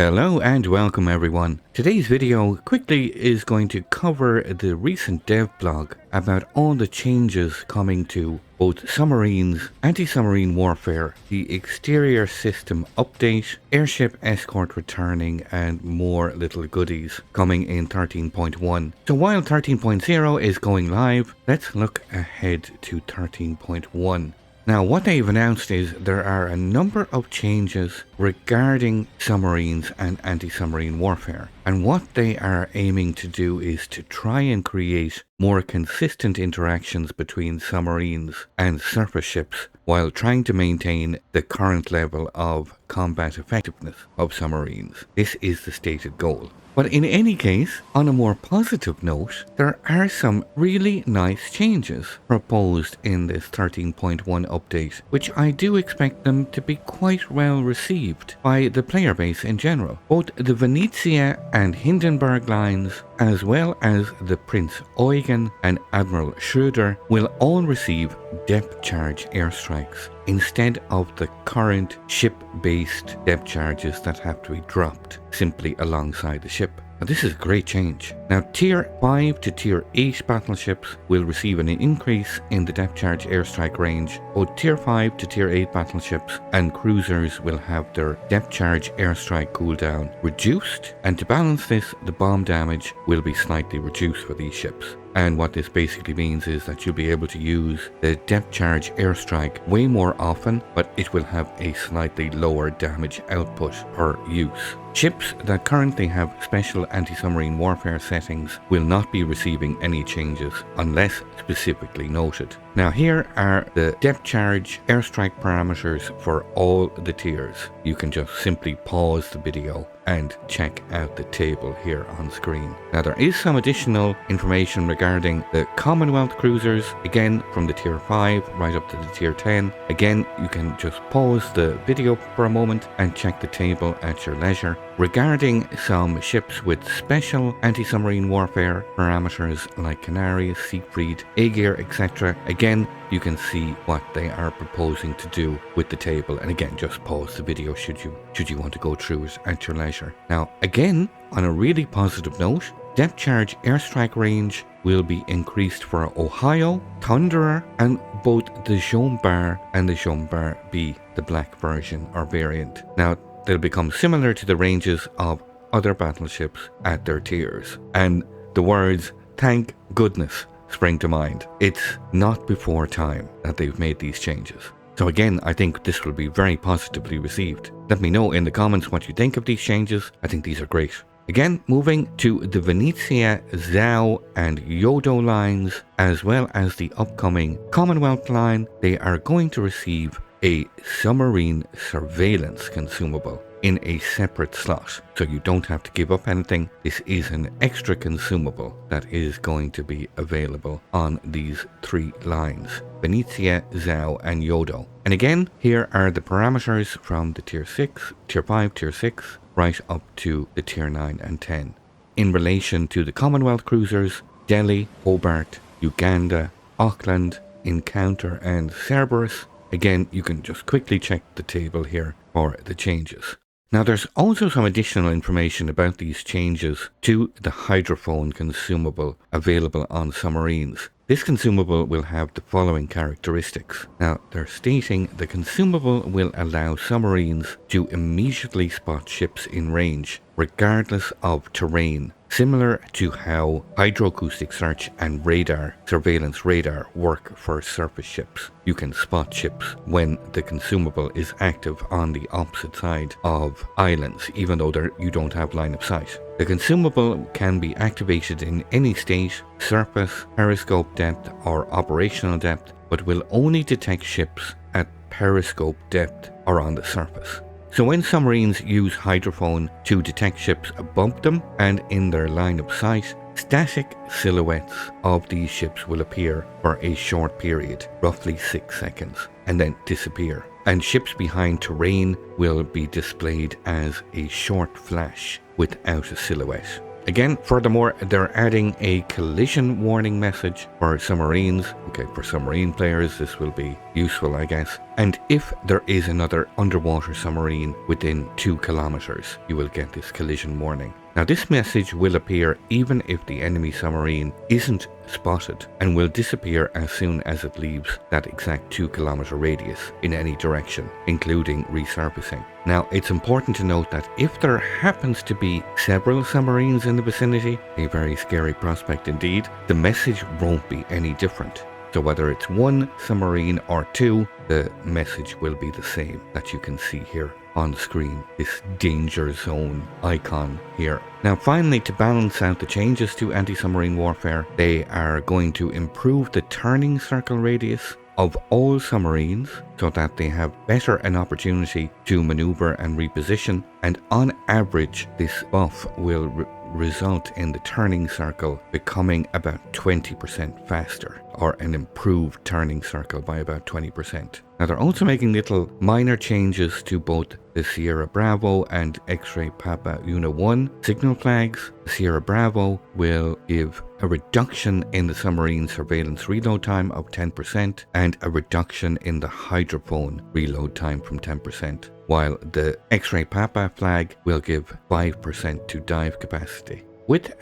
Hello and welcome everyone. Today's video quickly is going to cover the recent dev blog about all the changes coming to both submarines, anti-submarine warfare, the exterior system update, airship escort returning, and more little goodies coming in 13.1. So while 13.0 is going live, let's look ahead to 13.1. Now, what they've announced is there are a number of changes regarding submarines and anti-submarine warfare. And what they are aiming to do is to try and create more consistent interactions between submarines and surface ships while trying to maintain the current level of combat effectiveness of submarines. This is the stated goal. But in any case, on a more positive note, there are some really nice changes proposed in this 13.1 update, which I do expect them to be quite well received by the player base in general. Both the Venezia and Hindenburg lines, as well as the Prince Eugen and Admiral Schröder, will all receive depth charge airstrikes instead of the current ship-based depth charges that have to be dropped simply alongside the ship. Now, this is a great change. Now, Tier 5 to Tier 8 battleships will receive an increase in the depth charge airstrike range. Both Tier 5 to Tier 8 battleships and cruisers will have their depth charge airstrike cooldown reduced, and to balance this, the bomb damage will be slightly reduced for these ships. And what this basically means is that you'll be able to use the depth charge airstrike way more often, but it will have a slightly lower damage output per use. Ships that currently have special anti-submarine warfare settings will not be receiving any changes unless specifically noted. Now, here are the depth charge airstrike parameters for all the tiers. You can just simply pause the video and check out the table here on screen. Now, there is some additional information regarding the Commonwealth cruisers, again from the Tier 5 right up to the Tier 10. Again, you can just pause the video for a moment and check the table at your leisure. Regarding some ships with special anti-submarine warfare parameters like Canarias, Siegfried, Aegir, etc., again, you can see what they are proposing to do with the table. And again, just pause the video should you want to go through it at your leisure. Now, again, on a really positive note, depth charge airstrike range will be increased for Ohio, Thunderer, and both the Jean Bart and the Jean Bart B, the black version or variant. Now, they'll become similar to the ranges of other battleships at their tiers. And the words, "thank goodness," spring to mind. It's not before time that they've made these changes. So again, I think this will be very positively received. Let me know in the comments what you think of these changes. I think these are great. Again, moving to the Venezia, Zhao and Yodo lines, as well as the upcoming Commonwealth line, they are going to receive a submarine surveillance consumable in a separate slot, so you don't have to give up anything. This is an extra consumable that is going to be available on these three lines: Venezia, Zhao and Yodo. And again, here are the parameters from the Tier 6, Tier 5, Tier 6, right up to the Tier 9 and 10. In relation to the Commonwealth cruisers, Delhi, Hobart, Uganda, Auckland, Encounter and Cerberus, again, you can just quickly check the table here for the changes. Now, there's also some additional information about these changes to the hydrophone consumable available on submarines. This consumable will have the following characteristics. Now, they're stating the consumable will allow submarines to immediately spot ships in range, regardless of terrain, similar to how hydroacoustic search and radar, surveillance radar, work for surface ships. You can spot ships when the consumable is active on the opposite side of islands, even though you don't have line of sight. The consumable can be activated in any state, surface, periscope depth or operational depth, but will only detect ships at periscope depth or on the surface. So when submarines use hydrophone to detect ships above them and in their line of sight, static silhouettes of these ships will appear for a short period, roughly 6 seconds, and then disappear. And ships behind terrain will be displayed as a short flash without a silhouette. Again, furthermore, they're adding a collision warning message for submarines. Okay, for submarine players, this will be useful, I guess. And if there is another underwater submarine within 2 kilometers, you will get this collision warning. Now, this message will appear even if the enemy submarine isn't spotted and will disappear as soon as it leaves that exact 2-kilometer radius in any direction, including resurfacing. Now, it's important to note that if there happens to be several submarines in the vicinity, a very scary prospect indeed, the message won't be any different. So whether it's 1 submarine or 2, the message will be the same that you can see here on screen, this danger zone icon here. Now finally, to balance out the changes to anti-submarine warfare, they are going to improve the turning circle radius of all submarines so that they have better an opportunity to maneuver and reposition, and on average this buff will result in the turning circle becoming about 20% faster, or an improved turning circle by about 20%. Now they're also making little minor changes to both the Sierra Bravo and X-Ray Papa Una 1 signal flags. The Sierra Bravo will give a reduction in the submarine surveillance reload time of 10% and a reduction in the hydrophone reload time from 10%, while the X-Ray Papa flag will give 5% to dive capacity. With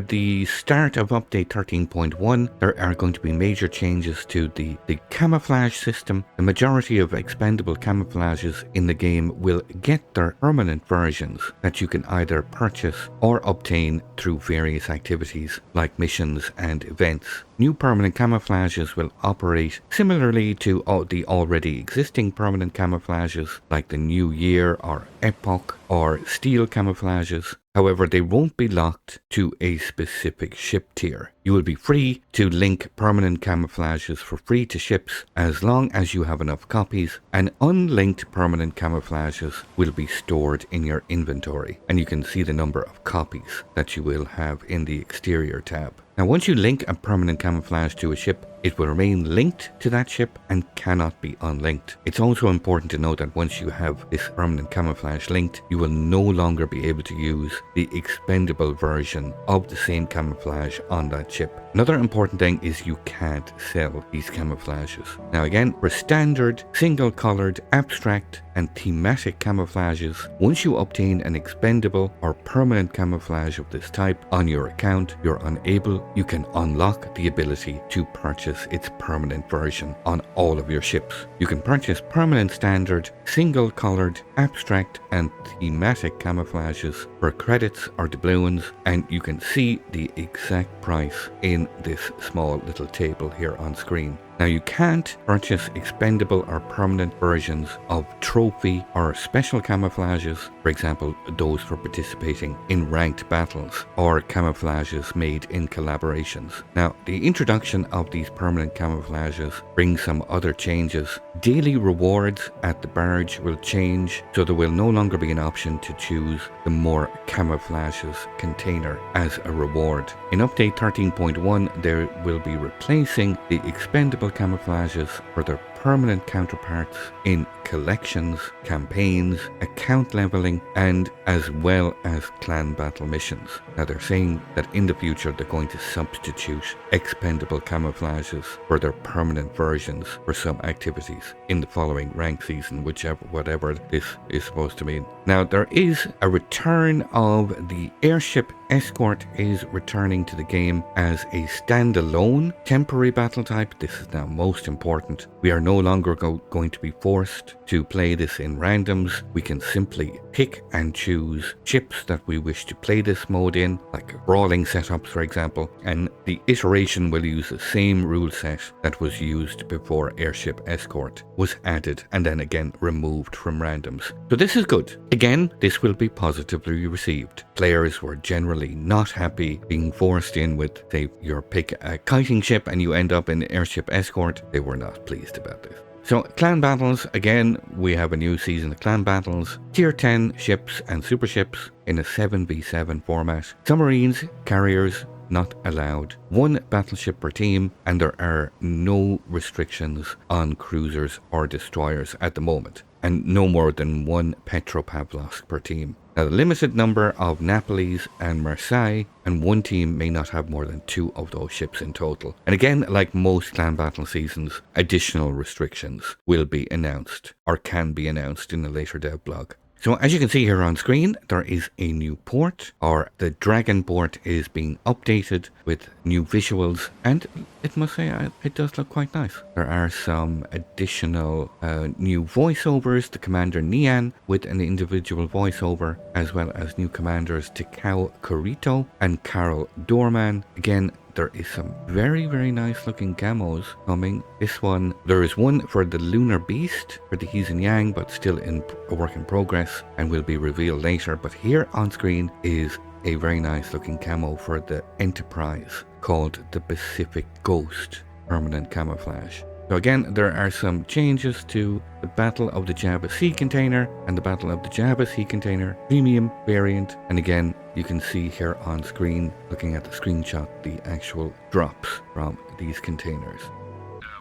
the start of update 13.1, there are going to be major changes to the camouflage system. The majority of expendable camouflages in the game will get their permanent versions that you can either purchase or obtain through various activities like missions and events. New permanent camouflages will operate similarly to the already existing permanent camouflages like the New Year or Epoch or Steel camouflages. However, they won't be locked to a specific ship tier. You will be free to link permanent camouflages for free to ships as long as you have enough copies, and unlinked permanent camouflages will be stored in your inventory, and you can see the number of copies that you will have in the exterior tab. Now, once you link a permanent camouflage to a ship, it will remain linked to that ship and cannot be unlinked. It's also important to note that once you have this permanent camouflage linked, you will no longer be able to use the expendable version of the same camouflage on that ship. Another important thing is you can't sell these camouflages. Now again, for standard, single-colored, abstract and thematic camouflages, once you obtain an expendable or permanent camouflage of this type on your account, you can unlock the ability to purchase its permanent version on all of your ships. You can purchase permanent standard, single-colored, abstract and thematic camouflages for credits or doubloons, and you can see the exact price in this small little table here on screen. Now you can't purchase expendable or permanent versions of trophy or special camouflages, for example those for participating in ranked battles or camouflages made in collaborations. Now the introduction of these permanent camouflages brings some other changes. Daily rewards at the barge will change, so there will no longer be an option to choose the more camouflages container as a reward. In update 13.1 there will be replacing the expendable camouflages for their permanent counterparts in collections, campaigns, account leveling, and as well as clan battle missions. Now they're saying that in the future they're going to substitute expendable camouflages for their permanent versions for some activities in the following rank season, whatever this is supposed to mean. Now there is a return of the airship escort is returning to the game as a standalone temporary battle type. This is now most important. We are no longer going to be forced to play this in randoms. We can simply pick and choose ships that we wish to play this mode in, like brawling setups for example, and the iteration will use the same rule set that was used before Airship Escort was added and then again removed from randoms. So this is good. Again, this will be positively received. Players were generally not happy being forced in with, say, your pick a kiting ship and you end up in Airship Escort. They were not pleased about this. So clan battles, again, we have a new season of clan battles, tier 10 ships and super ships in a 7v7 format. Submarines, carriers, not allowed. 1 battleship per team, and there are no restrictions on cruisers or destroyers at the moment, and no more than 1 Petropavlovsk per team. Now, the limited number of Napolis and Marseille, and one team may not have more than 2 of those ships in total. And again, like most clan battle seasons, additional restrictions will be announced or can be announced in a later dev blog. So as you can see here on screen, there is a new port, or the Dragon port is being updated with new visuals, and it must say it does look quite nice. There are some additional new voiceovers to Commander Nian with an individual voiceover, as well as new commanders Tikao Kurito and Carol Dorman. Again, there is some very, very nice looking camos coming. This one, there is one for the Lunar Beast, for the He's and Yang, but still in a work in progress and will be revealed later. But here on screen is a very nice looking camo for the Enterprise called the Pacific Ghost Permanent Camouflage. So again, there are some changes to the Battle of the Jabba Sea Container and the Battle of the Jabba Sea Container Premium variant. And again, you can see here on screen, looking at the screenshot, the actual drops from these containers.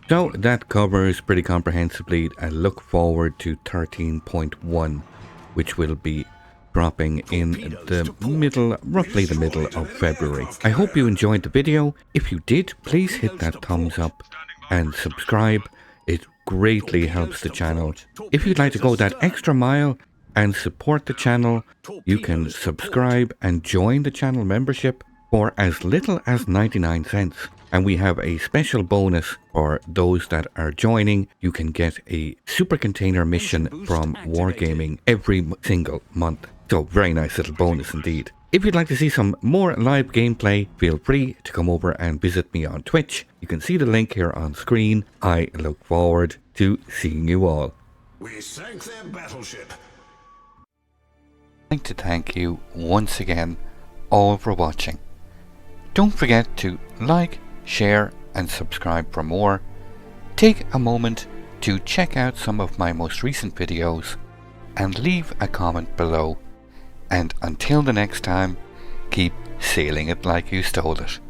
So that covers pretty comprehensively a look forward to 13.1, which will be dropping in the middle, roughly the middle of February. I hope you enjoyed the video. If you did, please hit that thumbs up and subscribe. It greatly helps the channel. If you'd like to go that extra mile and support the channel, you can subscribe and join the channel membership for as little as 99 cents. And we have a special bonus for those that are joining. You can get a super container mission from Wargaming every single month. So very nice little bonus indeed. If you'd like to see some more live gameplay, feel free to come over and visit me on Twitch. You can see the link here on screen. I look forward to seeing you all. We sank their battleship. I'd like to thank you once again all for watching. Don't forget to like, share and subscribe for more. Take a moment to check out some of my most recent videos and leave a comment below. And until the next time, keep sailing it like you stole it.